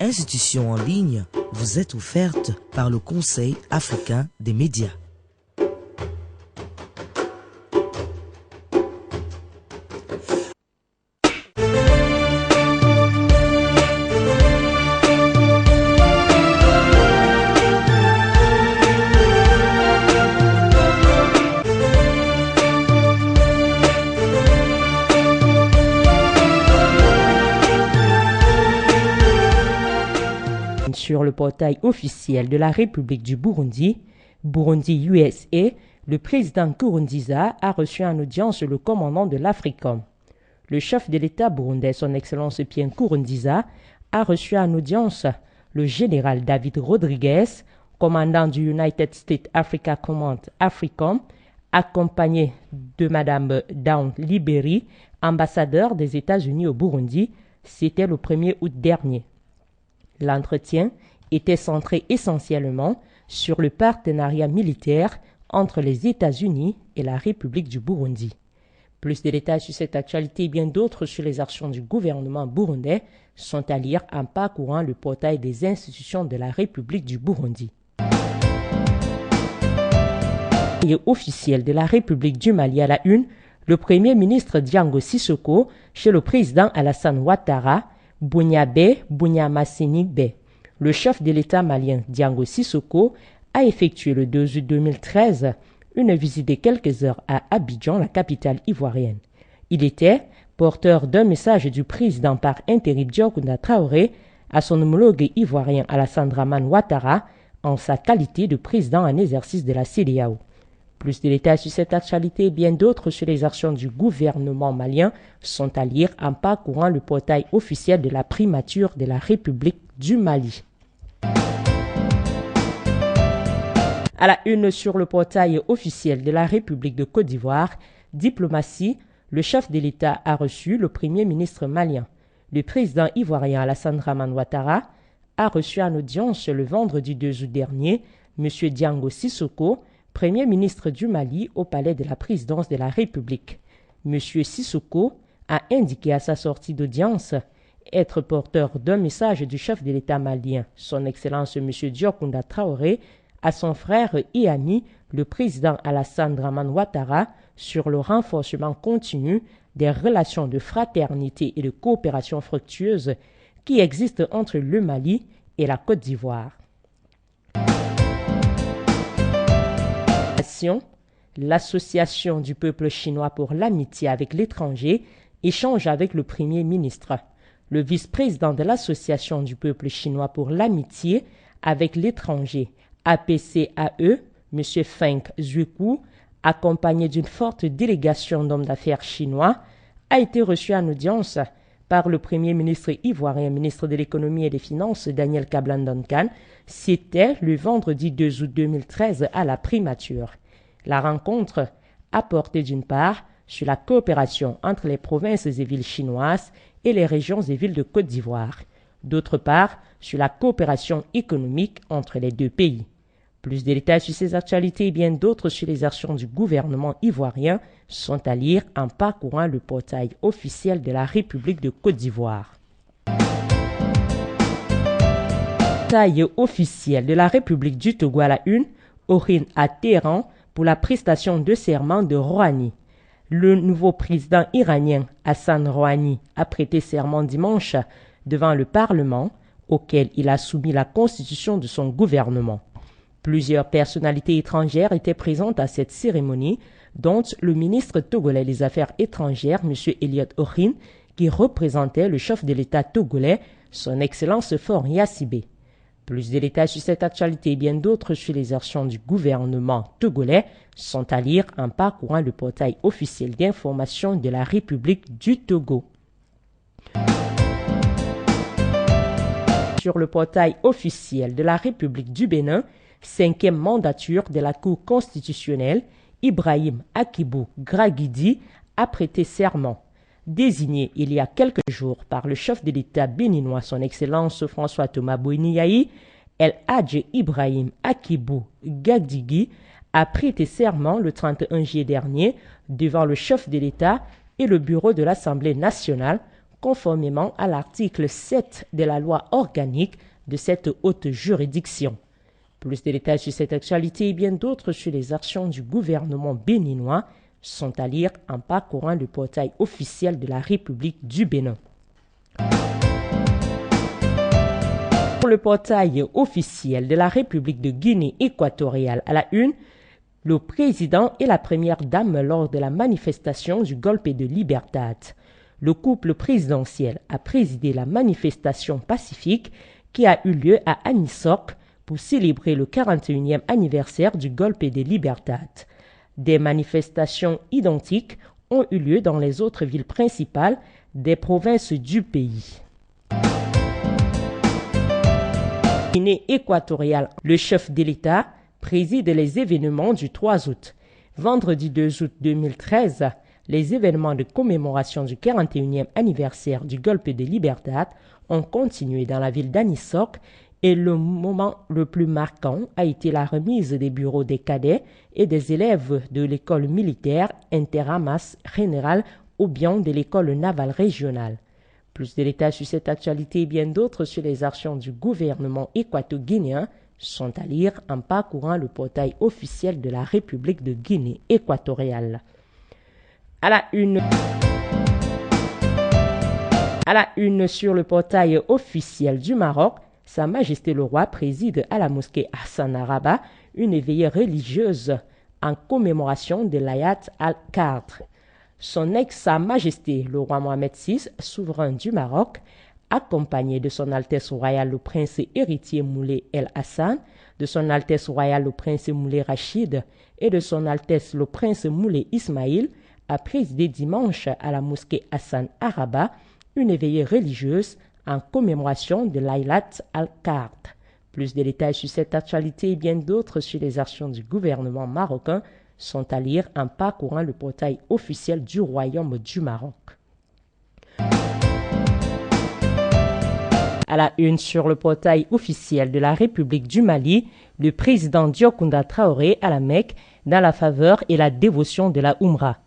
institution en ligne vous est offerte par le Conseil africain des médias. Sur le portail officiel de la République du Burundi, Burundi USA, le président Nkurunziza a reçu en audience le commandant de l'Africom. Le chef de l'État burundais, son Excellence Pierre Nkurunziza, a reçu en audience le général David Rodriguez, commandant du United States Africa Command Africom, accompagné de Madame Dawn Liberi, ambassadeur des États-Unis au Burundi. C'était le 1er août dernier. L'entretien était centré essentiellement sur le partenariat militaire entre les États-Unis et la République du Burundi. Plus de détails sur cette actualité et bien d'autres sur les actions du gouvernement burundais sont à lire en parcourant le portail des institutions de la République du Burundi. Et officiel de la République du Mali à la une, le Premier ministre Diango Sissoko chez le président Alassane Ouattara, Bounyamassini Bey. Le chef de l'État malien Diango Sissoko a effectué le 2 août 2013 une visite de quelques heures à Abidjan, la capitale ivoirienne. Il était porteur d'un message du président par intérim Diokounda Traoré à son homologue ivoirien Alassane Dramane Ouattara en sa qualité de président en exercice de la CEDEAO. Plus de détails sur cette actualité et bien d'autres sur les actions du gouvernement malien sont à lire en parcourant le portail officiel de la primature de la République du Mali. À la une sur le portail officiel de la République de Côte d'Ivoire, Diplomatie, le chef de l'État a reçu le Premier ministre malien. Le président ivoirien Alassane Dramane Ouattara a reçu en audience le vendredi 2 août dernier M. Diango Sissoko, Premier ministre du Mali au palais de la présidence de la République. M. Sissoko a indiqué à sa sortie d'audience être porteur d'un message du chef de l'État malien, son Excellence M. Diokounda Traoré, à son frère et ami, le président Alassane Dramane Ouattara, sur le renforcement continu des relations de fraternité et de coopération fructueuse qui existent entre le Mali et la Côte d'Ivoire. L'Association du peuple chinois pour l'amitié avec l'étranger échange avec le Premier ministre. Le vice-président de l'Association du peuple chinois pour l'amitié avec l'étranger, APCAE, M. Feng Zuiku, accompagné d'une forte délégation d'hommes d'affaires chinois, a été reçu en audience par le Premier ministre ivoirien, ministre de l'Économie et des Finances, Daniel Kablan-Duncan. C'était le vendredi 2 août 2013 à la primature. La rencontre a porté d'une part sur la coopération entre les provinces et villes chinoises et les régions et villes de Côte d'Ivoire, d'autre part sur la coopération économique entre les deux pays. Plus de détails sur ces actualités et bien d'autres sur les actions du gouvernement ivoirien sont à lire en parcourant le portail officiel de la République de Côte d'Ivoire. Portail officiel de la République du Togo à la une, Orin à Téhéran pour la prestation de serment de Rouhani. Le nouveau président iranien Hassan Rouhani a prêté serment dimanche devant le Parlement, auquel il a soumis la constitution de son gouvernement. Plusieurs personnalités étrangères étaient présentes à cette cérémonie, dont le ministre togolais des Affaires étrangères, M. Elliot Orin, qui représentait le chef de l'État togolais, son Excellence Faure Gnassingbé. Plus de détails sur cette actualité et bien d'autres sur les actions du gouvernement togolais sont à lire en parcourant le portail officiel d'information de la République du Togo. Sur le portail officiel de la République du Bénin, 5e mandature de la Cour constitutionnelle, Ibrahim Akibou Graguidi a prêté serment. Désigné il y a quelques jours par le chef de l'État béninois, son Excellence François Thomas Boigny, El Hadj Ibrahim Akibou Graguidi a prêté serment le 31 juillet dernier devant le chef de l'État et le bureau de l'Assemblée nationale, conformément à l'article 7 de la loi organique de cette haute juridiction. Plus de détails sur cette actualité et bien d'autres sur les actions du gouvernement béninois sont à lire en parcourant le portail officiel de la République du Bénin. Pour le portail officiel de la République de Guinée équatoriale à la une, le président et la première dame lors de la manifestation du Golpe de Libertad. Le couple présidentiel a présidé la manifestation pacifique qui a eu lieu à Anisok pour célébrer le 41e anniversaire du Golpe de Libertad. Des manifestations identiques ont eu lieu dans les autres villes principales des provinces du pays. Guinée équatoriale, le chef de l'État préside les événements du 3 août. Vendredi 2 août 2013, les événements de commémoration du 41e anniversaire du Golpe de Libertad ont continué dans la ville d'Anisok et le moment le plus marquant a été la remise des bureaux des cadets et des élèves de l'école militaire Interamas Général Obiang de l'école navale régionale. Plus de détails sur cette actualité et bien d'autres sur les actions du gouvernement équato-guinéen sont à lire en parcourant le portail officiel de la République de Guinée équatoriale. À la une sur le portail officiel du Maroc, Sa Majesté le Roi préside à la mosquée Hassan à Rabat une veillée religieuse en commémoration de l'Ayat al-Qadr. Son ex-Sa Majesté le Roi Mohamed VI, souverain du Maroc, accompagné de son Altesse royale le prince héritier Moulay El Hassan, de son Altesse royale le prince Moulay Rachid et de son Altesse le prince Moulay Ismaïl, a présidé dimanche à la mosquée Hassan à Rabat une veillée religieuse en commémoration de l'Ayat al-Qadr. Plus de détails sur cette actualité et bien d'autres sur les actions du gouvernement marocain sont à lire en parcourant le portail officiel du Royaume du Maroc. À la une sur le portail officiel de la République du Mali, le président Diokounda Traoré à la Mecque dans la faveur et la dévotion de la Oumra.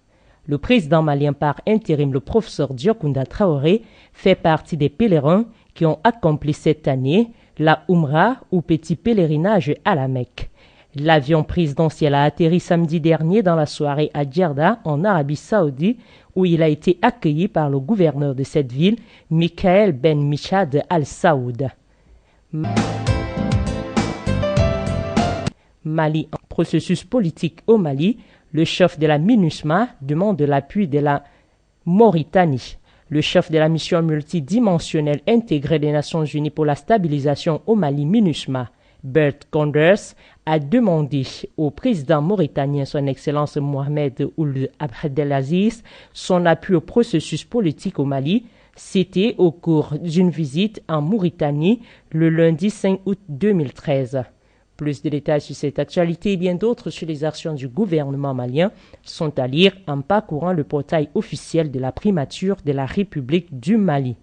Le président malien par intérim, le professeur Diokounda Traoré, fait partie des pèlerins qui ont accompli cette année la Oumra ou petit pèlerinage à la Mecque. L'avion présidentiel a atterri samedi dernier dans la soirée à Djerda, en Arabie Saoudite, où il a été accueilli par le gouverneur de cette ville, Michael Ben Michad Al-Saoud. Mali, en processus politique au Mali, le chef de la MINUSMA demande l'appui de la Mauritanie. Le chef de la mission multidimensionnelle intégrée des Nations Unies pour la stabilisation au Mali, MINUSMA, Bert Koenders, a demandé au président mauritanien, son Excellence Mohamed Ould Abdelaziz, son appui au processus politique au Mali. C'était au cours d'une visite en Mauritanie le lundi 5 août 2013. Plus de détails sur cette actualité et bien d'autres sur les actions du gouvernement malien sont à lire en parcourant le portail officiel de la primature de la République du Mali.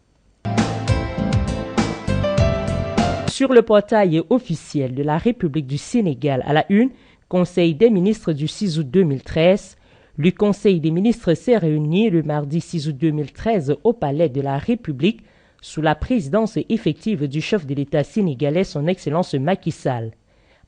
Sur le portail officiel de la République du Sénégal à la une, Conseil des ministres du 6 août 2013, le Conseil des ministres s'est réuni le mardi 6 août 2013 au Palais de la République sous la présidence effective du chef de l'État sénégalais, son Excellence Macky Sall.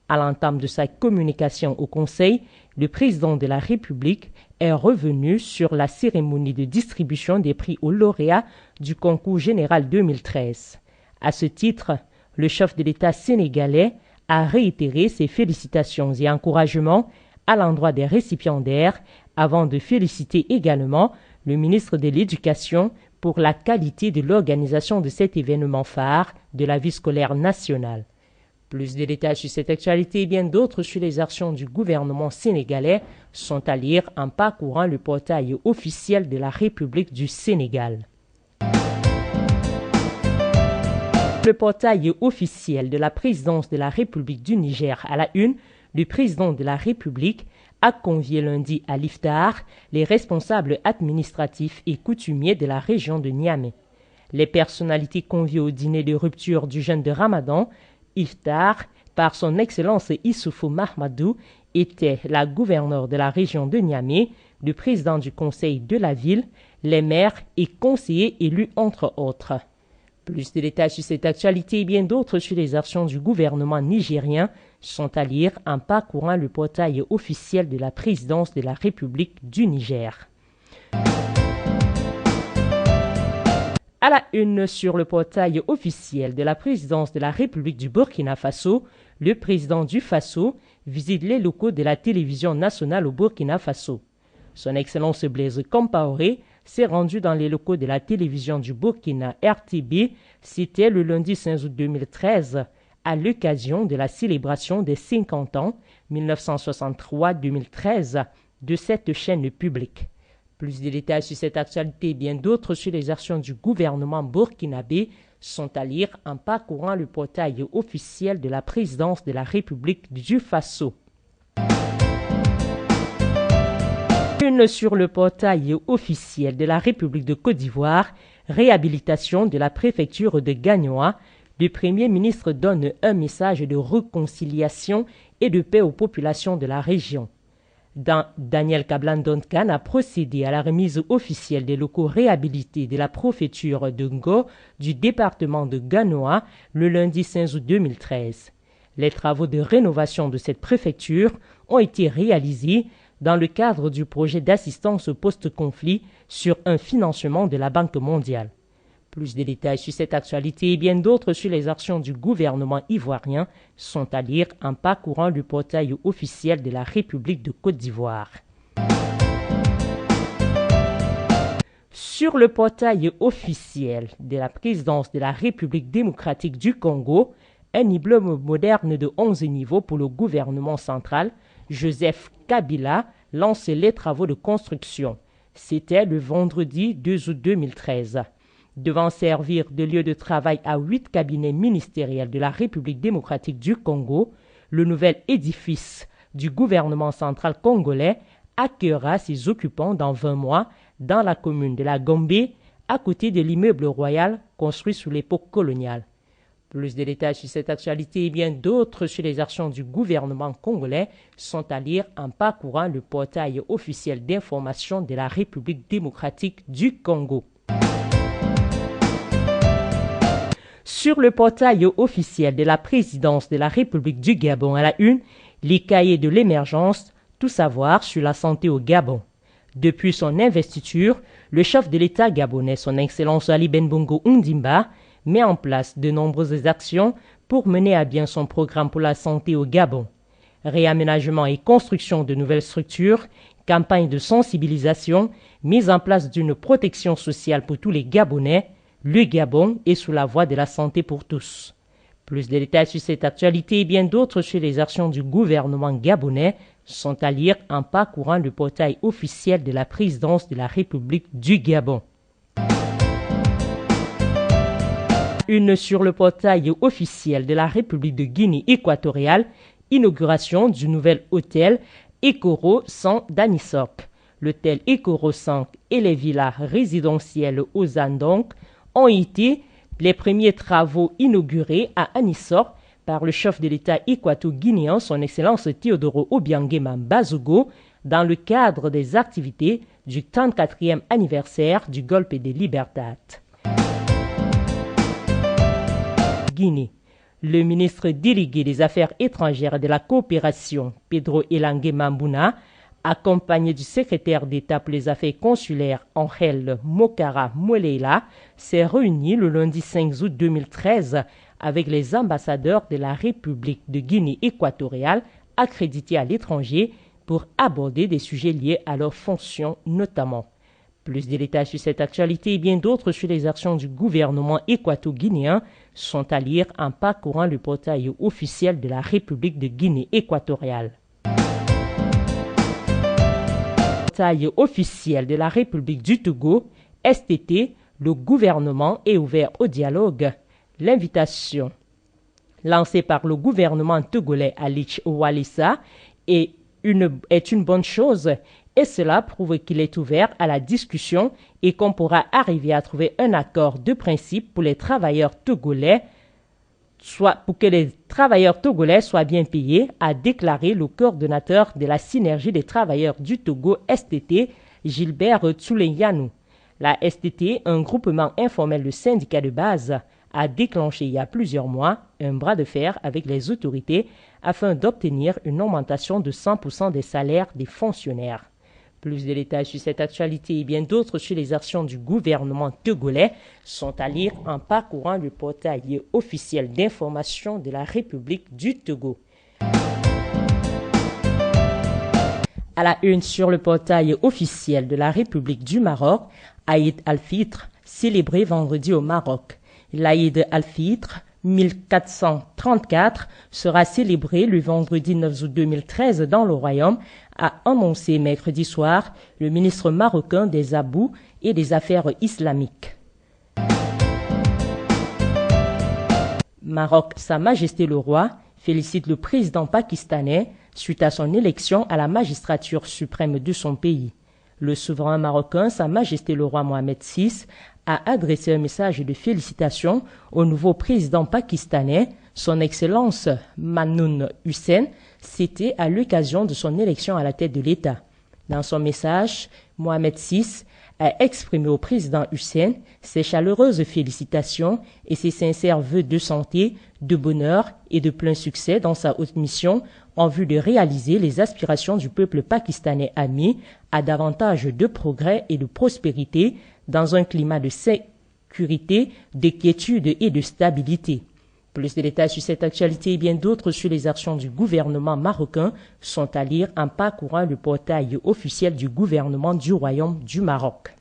À l'entame de sa communication au Conseil, le président de la République est revenu sur la cérémonie de distribution des prix aux lauréats du concours général 2013. À ce titre, le chef de l'État sénégalais a réitéré ses félicitations et encouragements à l'endroit des récipiendaires avant de féliciter également le ministre de l'Éducation pour la qualité de l'organisation de cet événement phare de la vie scolaire nationale. Plus de détails sur cette actualité et bien d'autres sur les actions du gouvernement sénégalais sont à lire en parcourant le portail officiel de la République du Sénégal. Le portail officiel de la présidence de la République du Niger à la une, le président de la République a convié lundi à l'Iftar les responsables administratifs et coutumiers de la région de Niamey. Les personnalités conviées au dîner de rupture du jeûne de Ramadan, Iftar, par son Excellence Issoufou Mahmadou, étaient la gouverneure de la région de Niamey, le président du conseil de la ville, les maires et conseillers élus entre autres. Plus de détails sur cette actualité et bien d'autres sur les actions du gouvernement nigérien sont à lire en parcourant le portail officiel de la présidence de la République du Niger. À la une sur le portail officiel de la présidence de la République du Burkina Faso, le président du Faso visite les locaux de la télévision nationale au Burkina Faso. Son Excellence Blaise Compaoré s'est rendu dans les locaux de la télévision du Burkina RTB, c'était le lundi 5 août 2013, à l'occasion de la célébration des 50 ans 1963-2013 de cette chaîne publique. Plus de détails sur cette actualité et bien d'autres sur les actions du gouvernement burkinabé sont à lire en parcourant le portail officiel de la présidence de la République du Faso. Une sur le portail officiel de la République de Côte d'Ivoire, réhabilitation de la préfecture de Gagnoa, le Premier ministre donne un message de réconciliation et de paix aux populations de la région. Daniel Kablan-Donkan a procédé à la remise officielle des locaux réhabilités de la préfecture de Ngo du département de Gagnoa le lundi 5 août 2013. Les travaux de rénovation de cette préfecture ont été réalisés dans le cadre du projet d'assistance post-conflit sur un financement de la Banque mondiale. Plus de détails sur cette actualité et bien d'autres sur les actions du gouvernement ivoirien sont à lire en parcourant le portail officiel de la République de Côte d'Ivoire. Sur le portail officiel de la présidence de la République démocratique du Congo, un immeuble moderne de 11 niveaux pour le gouvernement central, Joseph Kabila, lance les travaux de construction. C'était le vendredi 2 août 2013. Devant servir de lieu de travail à 8 cabinets ministériels de la République démocratique du Congo, le nouvel édifice du gouvernement central congolais accueillera ses occupants dans 20 mois dans la commune de la Gombe, à côté de l'immeuble royal construit sous l'époque coloniale. Plus de détails sur cette actualité et bien d'autres sur les actions du gouvernement congolais sont à lire en parcourant le portail officiel d'information de la République démocratique du Congo. Sur le portail officiel de la présidence de la République du Gabon à la une, les cahiers de l'émergence, tout savoir sur la santé au Gabon. Depuis son investiture, le chef de l'État gabonais, son Excellence Ali Bongo Ondimba, met en place de nombreuses actions pour mener à bien son programme pour la santé au Gabon. Réaménagement et construction de nouvelles structures, campagne de sensibilisation, mise en place d'une protection sociale pour tous les Gabonais, le Gabon est sous la voie de la santé pour tous. Plus de détails sur cette actualité et bien d'autres sur les actions du gouvernement gabonais sont à lire en parcourant le portail officiel de la présidence de la République du Gabon. Une sur le portail officiel de la République de Guinée équatoriale, inauguration du nouvel hôtel Ekoro 100 d'Anisop. L'hôtel Ekoro 100 et les villas résidentielles aux Andong ont été les premiers travaux inaugurés à Anisop par le chef de l'État équato-guinéen, son Excellence Théodoro Obiangema Bazogo, dans le cadre des activités du 34e anniversaire du Golpe de Libertad. Guinée. Le ministre délégué des Affaires étrangères et de la coopération, Pedro Elangue Mambouna, accompagné du secrétaire d'État pour les affaires consulaires, Angel Mokara Moleila, s'est réuni le lundi 5 août 2013 avec les ambassadeurs de la République de Guinée équatoriale accrédités à l'étranger pour aborder des sujets liés à leurs fonctions notamment. Plus de détails sur cette actualité et bien d'autres sur les actions du gouvernement équato-guinéen sont à lire en parcourant le portail officiel de la République de Guinée équatoriale. Portail officiel de la République du Togo, STT, le gouvernement est ouvert au dialogue. L'invitation lancée par le gouvernement togolais Alitch Walesa est une bonne chose et cela prouve qu'il est ouvert à la discussion et qu'on pourra arriver à trouver un accord de principe pour les travailleurs togolais, pour que les travailleurs togolais soient bien payés, a déclaré le coordonnateur de la synergie des travailleurs du Togo STT, Gilbert Tsuleyanou. La STT, un groupement informel de syndicats de base, a déclenché il y a plusieurs mois un bras de fer avec les autorités afin d'obtenir une augmentation de 100% des salaires des fonctionnaires. Plus de détails sur cette actualité et bien d'autres sur les actions du gouvernement togolais sont à lire en parcourant le portail officiel d'information de la République du Togo. À la une sur le portail officiel de la République du Maroc, Aïd al-Fitr, célébré vendredi au Maroc. L'Aïd al-Fitr 1434 sera célébré le vendredi 9 août 2013 dans le royaume, a annoncé mercredi soir le ministre marocain des Abous et des Affaires islamiques. Maroc, Sa Majesté le Roi félicite le président pakistanais suite à son élection à la magistrature suprême de son pays. Le souverain marocain, Sa Majesté le Roi Mohamed VI, a adressé un message de félicitations au nouveau président pakistanais, son Excellence Mamnoun Hussein. C'était à l'occasion de son élection à la tête de l'État. Dans son message, Mohamed VI a exprimé au président Hussein ses chaleureuses félicitations et ses sincères vœux de santé, de bonheur et de plein succès dans sa haute mission en vue de réaliser les aspirations du peuple pakistanais ami à davantage de progrès et de prospérité dans un climat de sécurité, de quiétude et de stabilité. Plus de détails sur cette actualité et bien d'autres sur les actions du gouvernement marocain sont à lire en parcourant le portail officiel du gouvernement du Royaume du Maroc.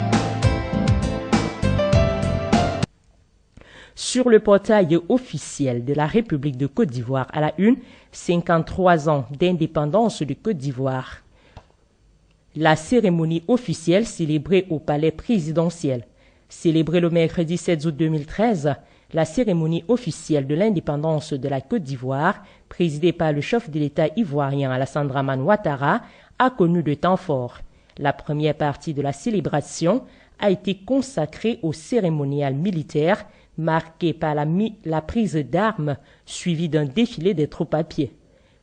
Sur le portail officiel de la République de Côte d'Ivoire, à la une, 53 ans d'indépendance de Côte d'Ivoire. La cérémonie officielle célébrée au palais présidentiel. Célébrée le mercredi 7 août 2013, la cérémonie officielle de l'indépendance de la Côte d'Ivoire, présidée par le chef de l'État ivoirien Alassane Dramane Ouattara, a connu de temps forts. La première partie de la célébration a été consacrée au cérémonial militaire, marqué par la prise d'armes, suivie d'un défilé des troupes à pied.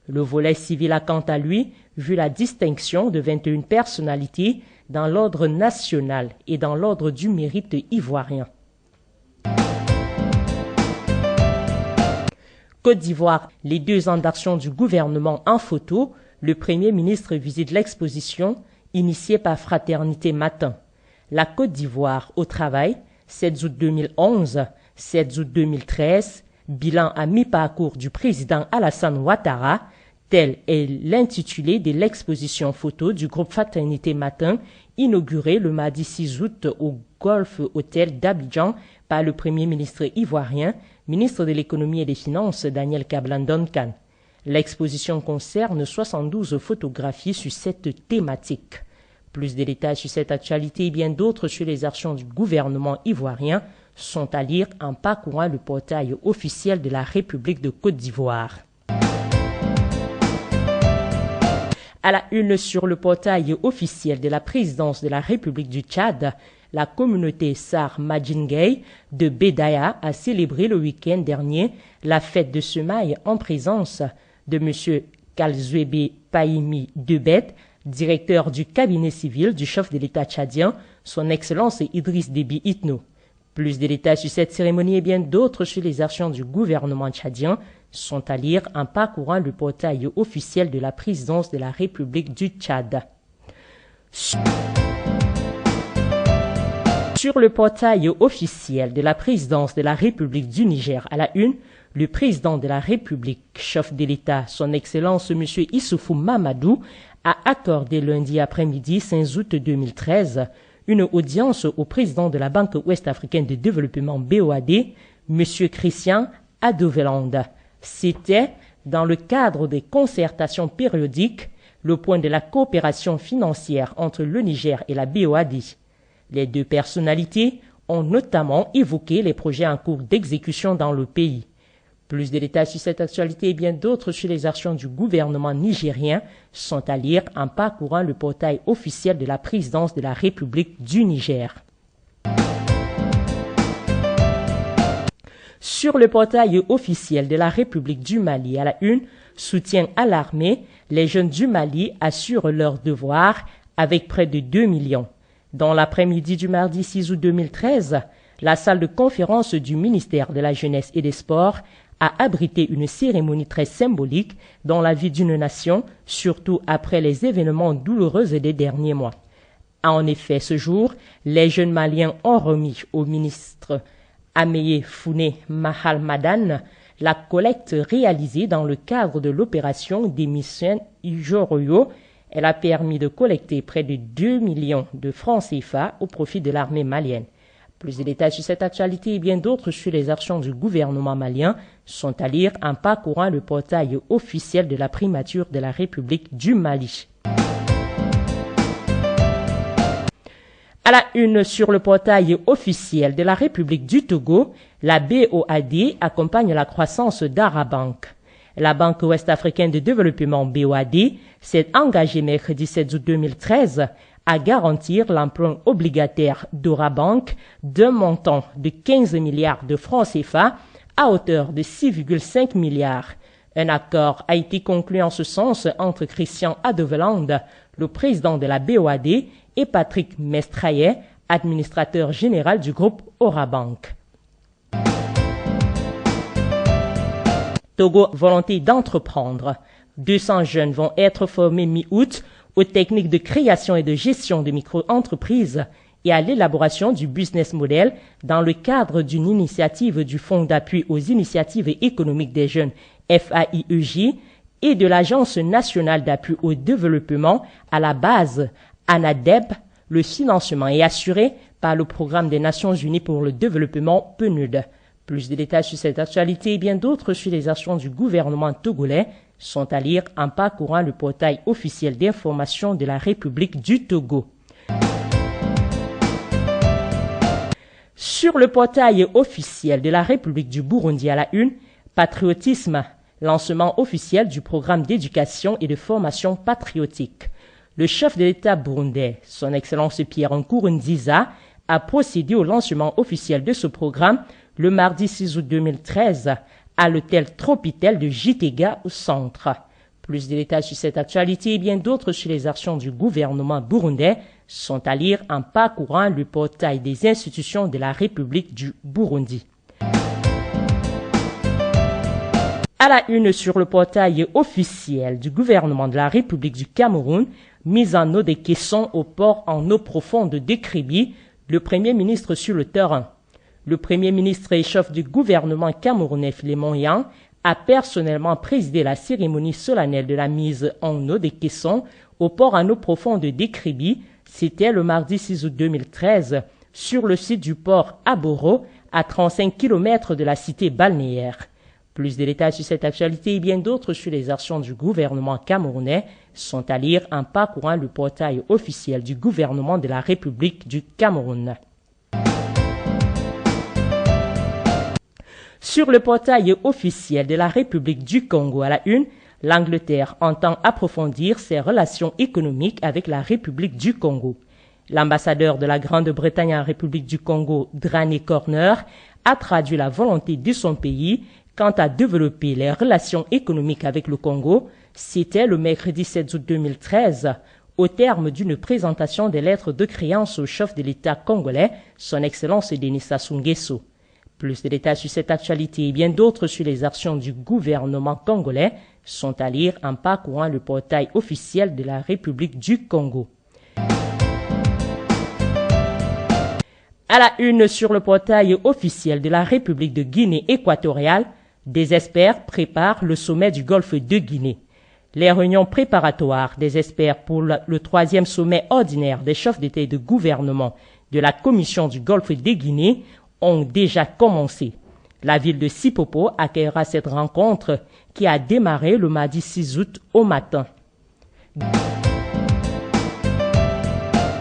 Le volet civil a quant à lui vu la distinction de 21 personnalités dans l'ordre national et dans l'ordre du mérite ivoirien. Côte d'Ivoire, les 2 ans d'action du gouvernement en photo, le Premier ministre visite l'exposition initiée par Fraternité Matin. La Côte d'Ivoire au travail, 7 août 2011, 7 août 2013, bilan à mi-parcours du président Alassane Ouattara, tel est l'intitulé de l'exposition photo du groupe Fraternité Matin, inaugurée le mardi 6 août au Golf Hotel d'Abidjan par le Premier ministre ivoirien, ministre de l'économie et des finances Daniel Kablan-Duncan. L'exposition concerne 72 photographies sur cette thématique. Plus de détails sur cette actualité et bien d'autres sur les actions du gouvernement ivoirien sont à lire en parcourant le portail officiel de la République de Côte d'Ivoire. À la une sur le portail officiel de la présidence de la République du Tchad, la communauté Sar Madjingay de Bédaya a célébré le week-end dernier la fête de semailles en présence de M. Kalzwebe Paimi Debet, directeur du cabinet civil du chef de l'État tchadien, son Excellence Idriss Déby Itno. Plus de détails sur cette cérémonie et bien d'autres sur les actions du gouvernement tchadien sont à lire en parcourant le portail officiel de la présidence de la République du Tchad. Sur le portail officiel de la présidence de la République du Niger, à la une, le président de la République, chef de l'État, son Excellence M. Issoufou Mamadou, a accordé lundi après-midi 5 août 2013 une audience au président de la Banque ouest-africaine de développement BOAD, M. Christian Adoveland. C'était dans le cadre des concertations périodiques, le point de la coopération financière entre le Niger et la BOAD. Les 2 personnalités ont notamment évoqué les projets en cours d'exécution dans le pays. Plus de détails sur cette actualité et bien d'autres sur les actions du gouvernement nigérien sont à lire en parcourant le portail officiel de la présidence de la République du Niger. Sur le portail officiel de la République du Mali, à la une, soutien à l'armée, les jeunes du Mali assurent leurs devoirs avec près de 2 millions. Dans l'après-midi du mardi 6 août 2013, la salle de conférence du ministère de la Jeunesse et des Sports a abrité une cérémonie très symbolique dans la vie d'une nation, surtout après les événements douloureux des derniers mois. En effet, ce jour, les jeunes Maliens ont remis au ministre Améyé Founé Mahal Madane la collecte réalisée dans le cadre de l'opération des missions Ijoroyo. Elle a permis de collecter près de 2 millions de francs CFA au profit de l'armée malienne. Plus de détails sur cette actualité et bien d'autres sur les actions du gouvernement malien sont à lire en parcourant le portail officiel de la primature de la République du Mali. À la une sur le portail officiel de la République du Togo, la BOAD accompagne la croissance d'Arabank. La Banque ouest-africaine de développement BOAD s'est engagée mercredi 7 août 2013 à garantir l'emprunt obligataire d'Orabank d'un montant de 15 milliards de francs CFA à hauteur de 6,5 milliards. Un accord a été conclu en ce sens entre Christian Adeveland, le président de la BOAD, et Patrick Mestraillet, administrateur général du groupe Orabank. Togo, volonté d'entreprendre. 200 jeunes vont être formés mi-août aux techniques de création et de gestion de micro-entreprises et à l'élaboration du business model dans le cadre d'une initiative du Fonds d'appui aux initiatives économiques des jeunes FAIEJ et de l'Agence nationale d'appui au développement à la base ANADEB. Le financement est assuré par le Programme des Nations Unies pour le développement PNUD. Plus de détails sur cette actualité et bien d'autres sur les actions du gouvernement togolais sont à lire en parcourant le portail officiel d'information de la République du Togo. Sur le portail officiel de la République du Burundi à la une, patriotisme, lancement officiel du programme d'éducation et de formation patriotique. Le chef de l'État burundais, son Excellence Pierre Nkurunziza, a procédé au lancement officiel de ce programme le mardi 6 août 2013 à l'hôtel Tropitel de Gitega au centre. Plus de détails sur cette actualité et bien d'autres sur les actions du gouvernement burundais sont à lire en parcourant le portail des institutions de la République du Burundi. À la une sur le portail officiel du gouvernement de la République du Cameroun, mise en eau des caissons au port en eau profonde de Kribi, le Premier ministre sur le terrain. Le Premier ministre et chef du gouvernement camerounais Filemon Yang a personnellement présidé la cérémonie solennelle de la mise en eau des caissons au port en eau profonde de Kribi. C'était le mardi 6 août 2013 sur le site du port Aboro, à 35 km de la cité balnéaire. Plus de détails sur cette actualité et bien d'autres sur les actions du gouvernement camerounais sont à lire en parcourant le portail officiel du gouvernement de la République du Cameroun. Sur le portail officiel de la République du Congo à la une, l'Angleterre entend approfondir ses relations économiques avec la République du Congo. L'ambassadeur de la Grande-Bretagne en République du Congo, Drané Corner, a traduit la volonté de son pays quant à développer les relations économiques avec le Congo. C'était le mercredi 7 août 2013, au terme d'une présentation des lettres de créance au chef de l'État congolais, son Excellence Denis Sassou Nguesso. Plus de détails sur cette actualité et bien d'autres sur les actions du gouvernement congolais sont à lire en parcourant le portail officiel de la République du Congo. À la une sur le portail officiel de la République de Guinée équatoriale, des experts préparent le sommet du Golfe de Guinée. Les réunions préparatoires des experts pour le 3e sommet ordinaire des chefs d'État et de gouvernement de la Commission du Golfe de Guinée ont déjà commencé. La ville de Sipopo accueillera cette rencontre qui a démarré le mardi 6 août au matin.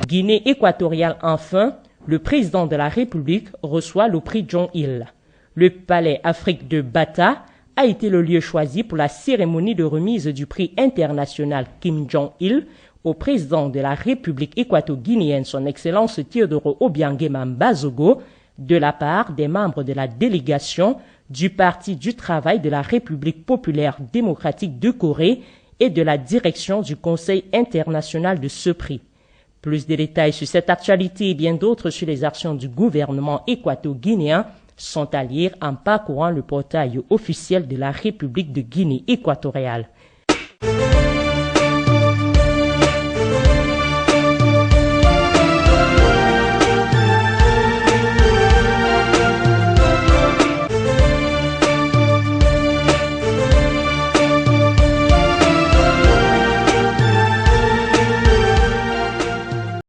Guinée équatoriale enfin, le président de la République reçoit le prix John Hill. Le palais Afrique de Bata a été le lieu choisi pour la cérémonie de remise du prix international Kim Jong-il au président de la République équato-guinéenne, son Excellence Théodoro Obiang Mbazogo, de la part des membres de la délégation du Parti du travail de la République populaire démocratique de Corée et de la direction du Conseil international de ce prix. Plus de détails sur cette actualité et bien d'autres sur les actions du gouvernement équato-guinéen sont à lire en parcourant le portail officiel de la République de Guinée équatoriale.